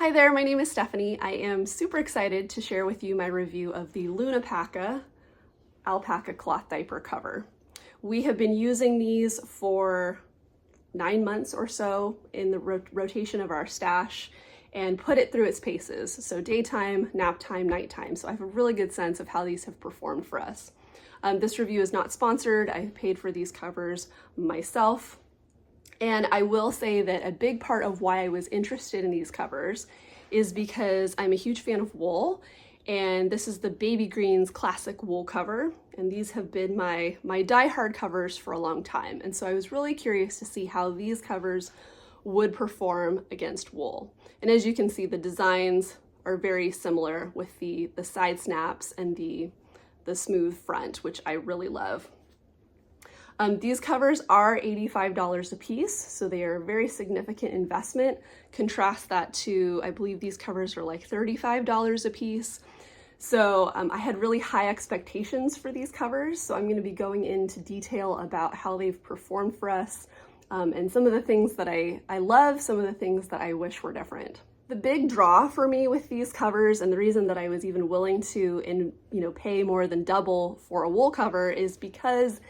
Hi there, my name is Stephanie. I am super excited to share with you my review of the LUNAPACA alpaca cloth diaper cover. We have been using these for 9 months or so in the rotation of our stash and put it through its paces. So daytime, nap time, nighttime. So I have a really good sense of how these have performed for us. This review is not sponsored. I paid for these covers myself. And I will say that a big part of why I was interested in these covers is because I'm a huge fan of wool, and this is the Baby Greens Classic Wool cover, and these have been my die-hard covers for a long time. And so I was really curious to see how these covers would perform against wool. And as you can see, the designs are very similar with the side snaps and the smooth front, which I really love. These covers are $85 a piece, so they are a very significant investment. Contrast that to, I believe these covers are like $35 a piece. So I had really high expectations for these covers, so I'm going to be going into detail about how they've performed for us, and some of the things that I love, some of the things that I wish were different. The big draw for me with these covers, and the reason that I was even willing to pay more than double for a wool cover, is because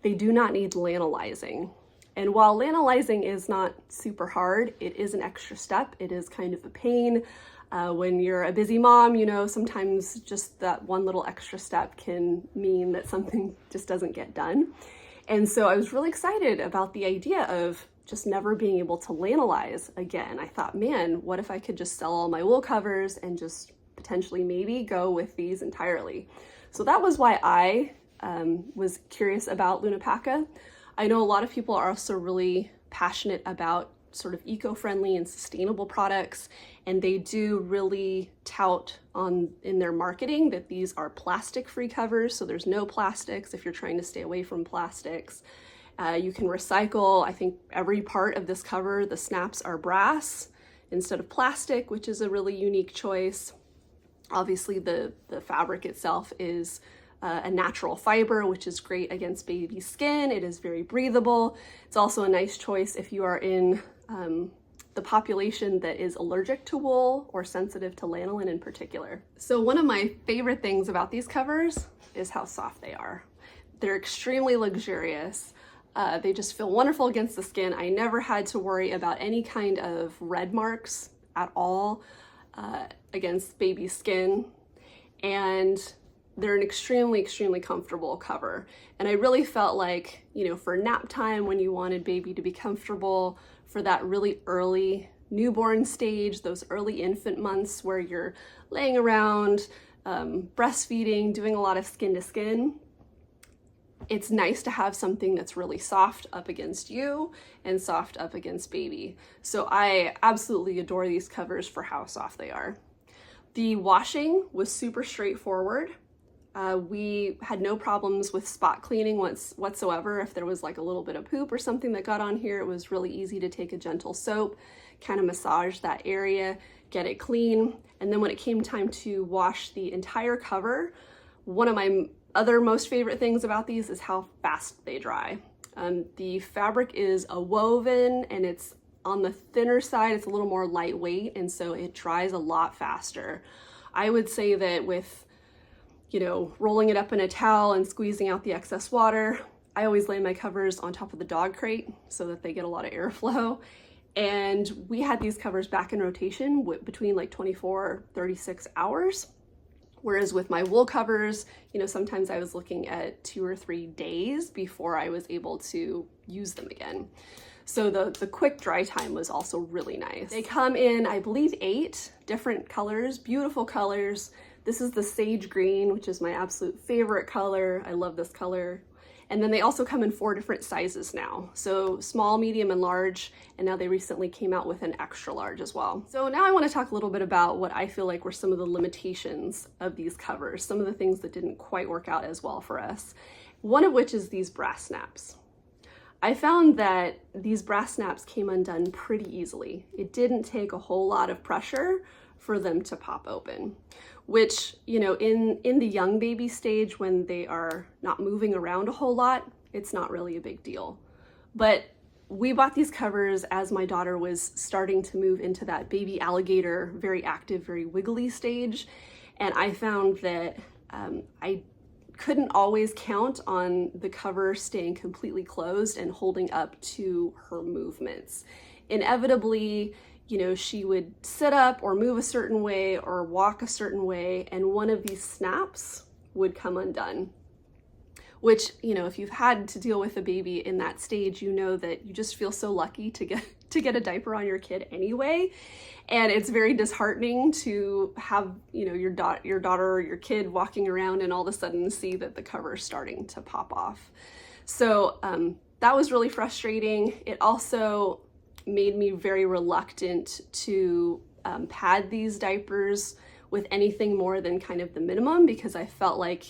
they do not need lanolizing. And while lanolizing is not super hard, it is an extra step. It is kind of a pain. When you're a busy mom, sometimes just that one little extra step can mean that something just doesn't get done. And so I was really excited about the idea of just never being able to lanolize again. I thought, man, what if I could just sell all my wool covers and just potentially maybe go with these entirely? So that was why I was curious about LUNAPACA. I know a lot of people are also really passionate about sort of eco-friendly and sustainable products, and they do really tout in their marketing that these are plastic-free covers, so there's no plastics if you're trying to stay away from plastics. You can recycle, I think, every part of this cover. The snaps are brass instead of plastic, which is a really unique choice. Obviously, the fabric itself is a natural fiber, which is great against baby skin. It is very breathable. It's also a nice choice if you are in the population that is allergic to wool or sensitive to lanolin in particular. So one of my favorite things about these covers is how soft they are. They're extremely luxurious. They just feel wonderful against the skin. I never had to worry about any kind of red marks at all against baby skin. And they're an extremely, extremely comfortable cover. And I really felt like, for nap time, when you wanted baby to be comfortable, for that really early newborn stage, those early infant months where you're laying around, breastfeeding, doing a lot of skin to skin, it's nice to have something that's really soft up against you and soft up against baby. So I absolutely adore these covers for how soft they are. The washing was super straightforward. We had no problems with spot cleaning whatsoever. If there was like a little bit of poop or something that got on here, it was really easy to take a gentle soap, kind of massage that area, get it clean. And then when it came time to wash the entire cover, one of my other most favorite things about these is how fast they dry. The fabric is a woven, and it's on the thinner side. It's a little more lightweight, and so it dries a lot faster. I would say that with rolling it up in a towel and squeezing out the excess water, I always lay my covers on top of the dog crate so that they get a lot of airflow. And we had these covers back in rotation between like 24, 36 hours. Whereas with my wool covers, sometimes I was looking at 2 or 3 days before I was able to use them again. So the quick dry time was also really nice. They come in, I believe, 8 different colors, beautiful colors. This is the sage green, which is my absolute favorite color. I love this color. And then they also come in 4 different sizes now. So small, medium, and large. And now they recently came out with an extra large as well. So now I want to talk a little bit about what I feel like were some of the limitations of these covers, some of the things that didn't quite work out as well for us. One of which is these brass snaps. I found that these brass snaps came undone pretty easily. It didn't take a whole lot of pressure for them to pop open, which, in the young baby stage, when they are not moving around a whole lot, it's not really a big deal. But we bought these covers as my daughter was starting to move into that baby alligator, very active, very wiggly stage. And I found that I couldn't always count on the cover staying completely closed and holding up to her movements. Inevitably, you know, she would sit up or move a certain way or walk a certain way, and one of these snaps would come undone. Which, you know, if you've had to deal with a baby in that stage, you know that you just feel so lucky to get a diaper on your kid anyway. And it's very disheartening to have, you know, your daughter or your kid walking around and all of a sudden see that the cover is starting to pop off. So that was really frustrating. It also made me very reluctant to pad these diapers with anything more than kind of the minimum, because I felt like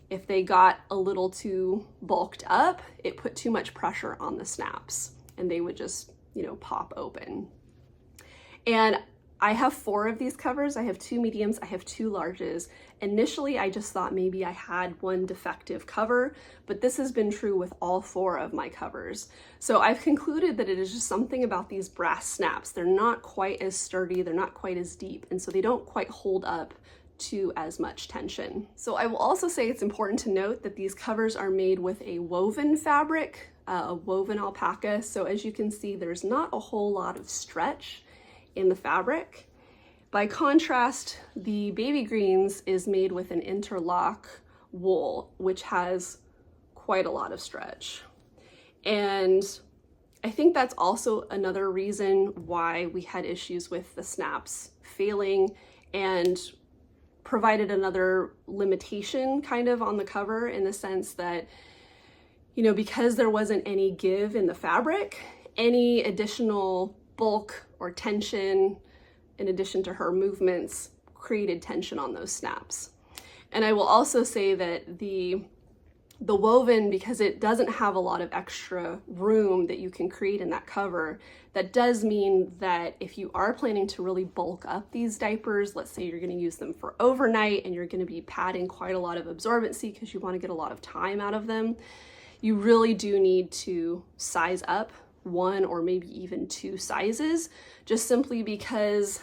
if they got a little too bulked up, it put too much pressure on the snaps and they would just, you know, pop open. And I have 4 of these covers. I have 2 mediums, I have 2 larges. Initially, I just thought maybe I had one defective cover, but this has been true with all 4 of my covers. So I've concluded that it is just something about these brass snaps. They're not quite as sturdy, they're not quite as deep, and so they don't quite hold up to as much tension. So I will also say it's important to note that these covers are made with a woven fabric, a woven alpaca. So as you can see, there's not a whole lot of stretch in the fabric. By contrast, the baby greens is made with an interlock wool, which has quite a lot of stretch. And I think that's also another reason why we had issues with the snaps failing and provided another limitation kind of on the cover, in the sense that, you know, because there wasn't any give in the fabric, any additional bulk or tension in addition to her movements created tension on those snaps. And I will also say that the woven, because it doesn't have a lot of extra room that you can create in that cover, that does mean that if you are planning to really bulk up these diapers, let's say you're going to use them for overnight and you're going to be padding quite a lot of absorbency because you want to get a lot of time out of them, you really do need to size up 1 or maybe even 2 sizes, just simply because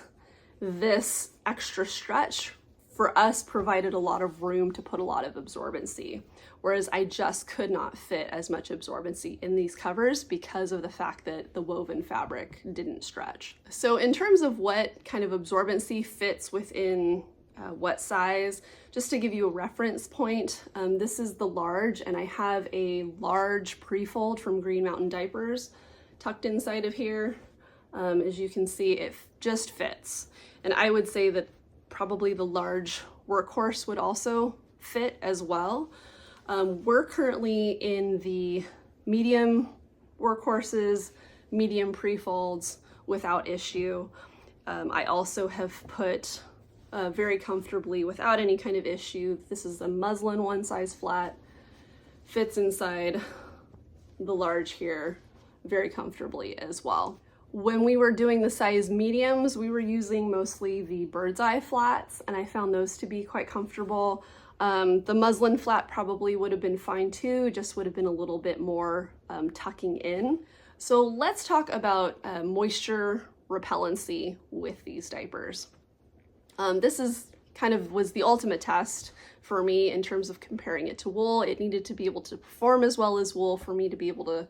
this extra stretch for us provided a lot of room to put a lot of absorbency, whereas I just could not fit as much absorbency in these covers because of the fact that the woven fabric didn't stretch. So in terms of what kind of absorbency fits within what size, just to give you a reference point, this is the large, and I have a large pre-fold from Green Mountain Diapers tucked inside of here. As you can see, it just fits. And I would say that probably the large workhorse would also fit as well. We're currently in the medium workhorses, medium pre-folds without issue. I also have put very comfortably without any kind of issue. This is a muslin 1 size flat, fits inside the large here very comfortably as well. When we were doing the size mediums, we were using mostly the bird's eye flats, and I found those to be quite comfortable. The muslin flat probably would have been fine too, just would have been a little bit more tucking in. So let's talk about moisture repellency with these diapers. This is was the ultimate test for me in terms of comparing it to wool. It needed to be able to perform as well as wool for me to be able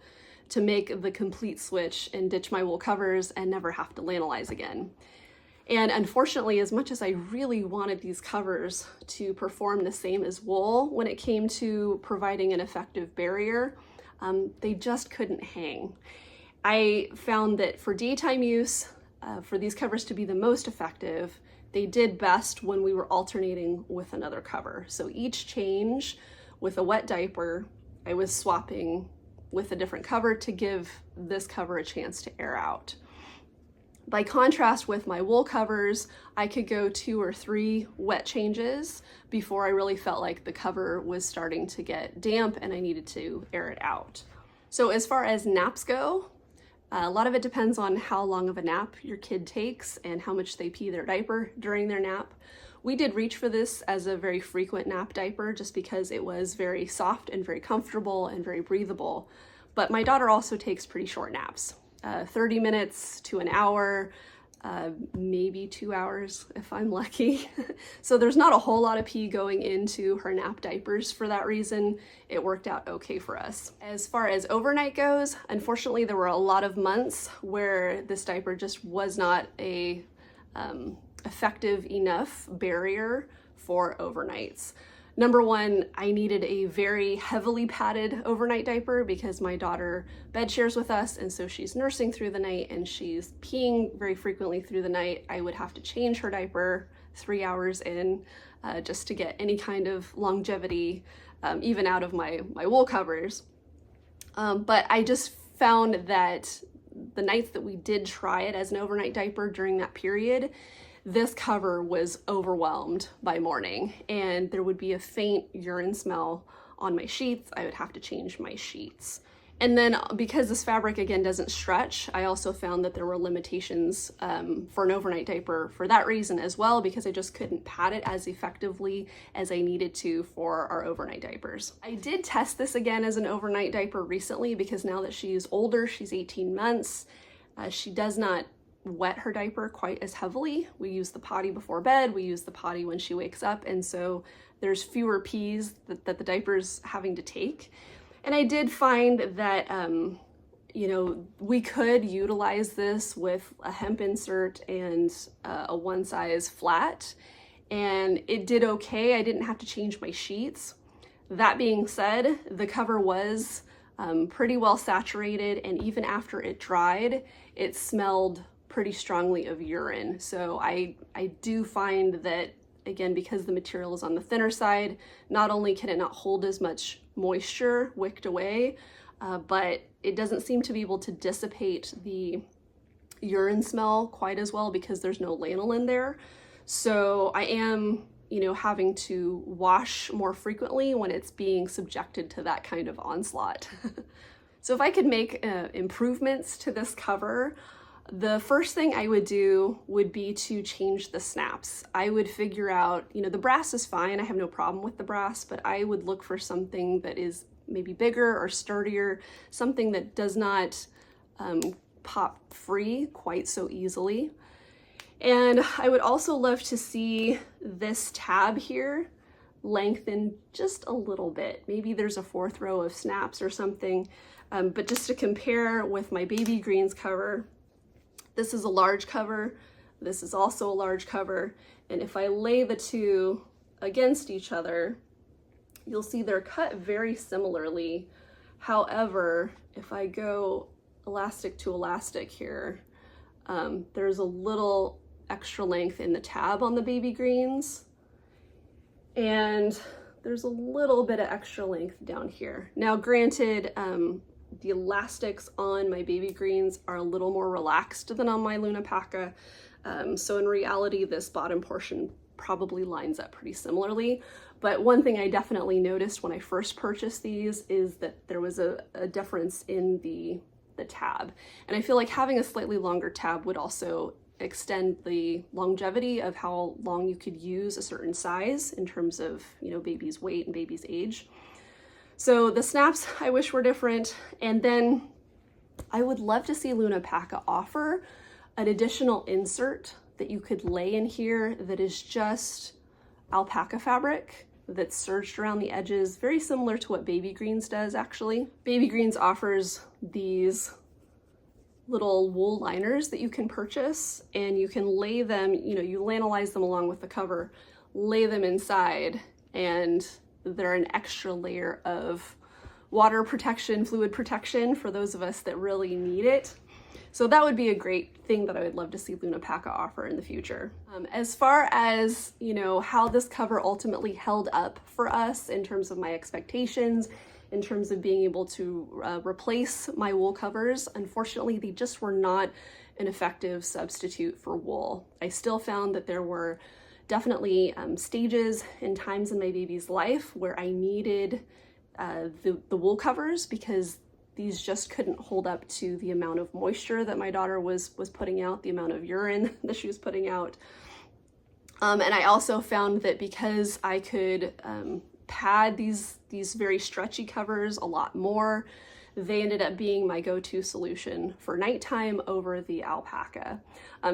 to make the complete switch and ditch my wool covers and never have to lanolize again. And unfortunately, as much as I really wanted these covers to perform the same as wool when it came to providing an effective barrier, they just couldn't hang. I found that for daytime use, for these covers to be the most effective, they did best when we were alternating with another cover. So each change with a wet diaper, I was swapping with a different cover to give this cover a chance to air out. By contrast with my wool covers, I could go 2 or 3 wet changes before I really felt like the cover was starting to get damp and I needed to air it out. So as far as naps go, a lot of it depends on how long of a nap your kid takes and how much they pee their diaper during their nap. We did reach for this as a very frequent nap diaper just because it was very soft and very comfortable and very breathable. but my daughter also takes pretty short naps, 30 minutes to an hour, maybe 2 hours if I'm lucky. So there's not a whole lot of pee going into her nap diapers for that reason. It worked out okay for us. As far as overnight goes, unfortunately there were a lot of months where this diaper just was not a effective enough barrier for overnights. Number one, I needed a very heavily padded overnight diaper because my daughter bed shares with us, and so she's nursing through the night and she's peeing very frequently through the night. I would have to change her diaper 3 hours in just to get any kind of longevity, even out of my wool covers. But I just found that the nights that we did try it as an overnight diaper during that period, this cover was overwhelmed by morning and there would be a faint urine smell on my sheets. I would have to change my sheets. And then because this fabric again doesn't stretch, I also found that there were limitations for an overnight diaper for that reason as well, because I just couldn't pad it as effectively as I needed to for our overnight diapers. I did test this again as an overnight diaper recently because now that she's older, she's 18 months, she does not wet her diaper quite as heavily. We use the potty before bed, we use the potty when she wakes up, and so there's fewer pees that the diaper's having to take. And I did find that, you know, we could utilize this with a hemp insert and a one size flat, and it did okay. I didn't have to change my sheets. That being said, the cover was pretty well saturated, and even after it dried, it smelled pretty strongly of urine. So I do find that, again, because the material is on the thinner side, not only can it not hold as much moisture wicked away, but it doesn't seem to be able to dissipate the urine smell quite as well because there's no lanolin there. So I am, you know, having to wash more frequently when it's being subjected to that kind of onslaught. So if I could make improvements to this cover, the first thing I would do would be to change the snaps. I would figure out, you know, the brass is fine, I have no problem with the brass, but I would look for something that is maybe bigger or sturdier, something that does not pop free quite so easily. And I would also love to see this tab here lengthen just a little bit. Maybe there's a 4th row of snaps or something, but just to compare with my baby greens cover, this is a large cover, this is also a large cover, and if I lay the two against each other, you'll see they're cut very similarly. However, if I go elastic to elastic here, there's a little extra length in the tab on the baby greens, and there's a little bit of extra length down here. Now granted, the elastics on my baby greens are a little more relaxed than on my LUNAPACA, so in reality this bottom portion probably lines up pretty similarly. But one thing I definitely noticed when I first purchased these is that there was a difference in the tab, and I feel like having a slightly longer tab would also extend the longevity of how long you could use a certain size in terms of, you know, baby's weight and baby's age. So the snaps I wish were different, and then I would love to see LUNAPACA offer an additional insert that you could lay in here that is just alpaca fabric that's serged around the edges, very similar to what Baby Greens does actually. Baby Greens offers these little wool liners that you can purchase, and you can lay them, you know, you lanolize them along with the cover, lay them inside, and they're an extra layer of water protection, fluid protection for those of us that really need it. So that would be a great thing that I would love to see LUNAPACA offer in the future. As far as, you know, how this cover ultimately held up for us in terms of my expectations, in terms of being able to replace my wool covers, unfortunately, they just were not an effective substitute for wool. I still found that there were definitely stages and times in my baby's life where I needed the wool covers because these just couldn't hold up to the amount of moisture that my daughter was putting out, the amount of urine that she was putting out. And I also found that because I could pad these very stretchy covers a lot more, they ended up being my go-to solution for nighttime over the alpaca.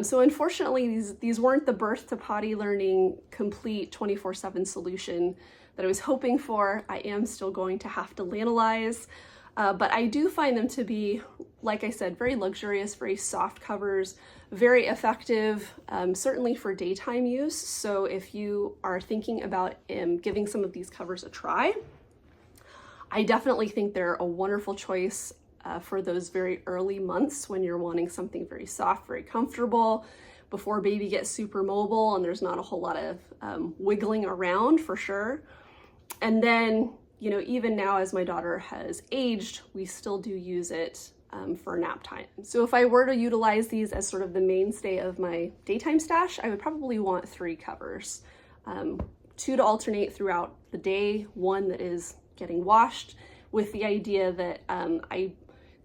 So unfortunately, these weren't the birth to potty learning complete 24/7 solution that I was hoping for. I am still going to have to lanolize, but I do find them to be, like I said, very luxurious, very soft covers, very effective, certainly for daytime use. So if you are thinking about giving some of these covers a try, I definitely think they're a wonderful choice for those very early months when you're wanting something very soft, very comfortable, before baby gets super mobile and there's not a whole lot of wiggling around, for sure. And then, you know, even now as my daughter has aged, we still do use it for nap time. So if I were to utilize these as sort of the mainstay of my daytime stash, I would probably want 3 covers. 2 to alternate throughout the day, 1 that is getting washed, with the idea that I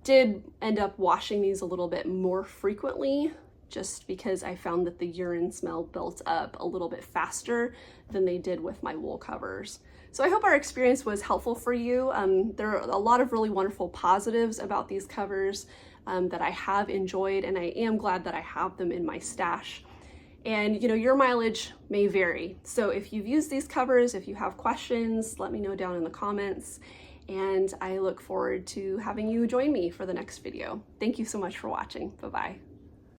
did end up washing these a little bit more frequently, just because I found that the urine smell built up a little bit faster than they did with my wool covers. So I hope our experience was helpful for you. There are a lot of really wonderful positives about these covers that I have enjoyed, and I am glad that I have them in my stash. And you know, your mileage may vary. So if you've used these covers, if you have questions, let me know down in the comments. And I look forward to having you join me for the next video. Thank you so much for watching. Bye-bye.